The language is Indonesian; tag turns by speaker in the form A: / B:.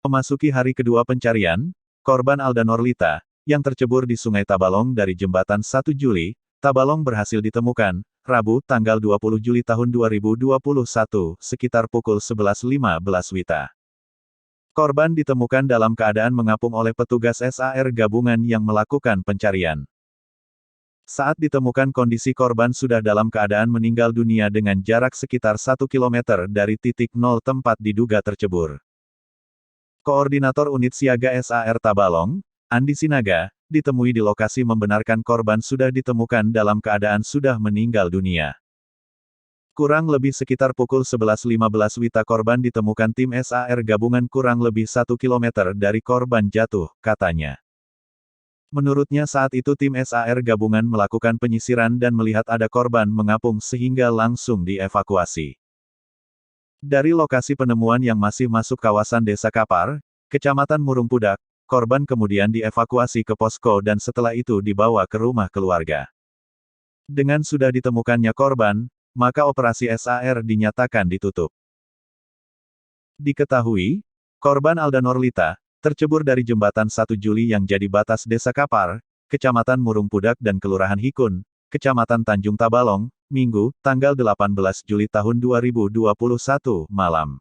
A: Memasuki hari kedua pencarian, korban Alda Norlita, yang tercebur di Sungai Tabalong dari Jembatan 1 Juli, Tabalong berhasil ditemukan, Rabu, tanggal 20 Juli tahun 2021, sekitar pukul 11.15 WITA. Korban ditemukan dalam keadaan mengapung oleh petugas SAR gabungan yang melakukan pencarian. Saat ditemukan kondisi korban sudah dalam keadaan meninggal dunia dengan jarak sekitar 1 km dari titik nol tempat diduga tercebur. Koordinator Unit Siaga SAR Tabalong, Andi Sinaga, ditemui di lokasi membenarkan korban sudah ditemukan dalam keadaan sudah meninggal dunia. Kurang lebih sekitar pukul 11.15 WITA korban ditemukan tim SAR gabungan kurang lebih 1 km dari korban jatuh, katanya. Menurutnya saat itu tim SAR gabungan melakukan penyisiran dan melihat ada korban mengapung sehingga langsung dievakuasi. Dari lokasi penemuan yang masih masuk kawasan Desa Kapar, Kecamatan Murung Pudak, korban kemudian dievakuasi ke posko dan setelah itu dibawa ke rumah keluarga. Dengan sudah ditemukannya korban, maka operasi SAR dinyatakan ditutup. Diketahui, korban Alda Norlita, tercebur dari Jembatan 1 Juli yang jadi batas Desa Kapar, Kecamatan Murung Pudak dan Kelurahan Hikun, Kecamatan Tanjung Tabalong, Minggu, tanggal 18 Juli tahun 2021, malam.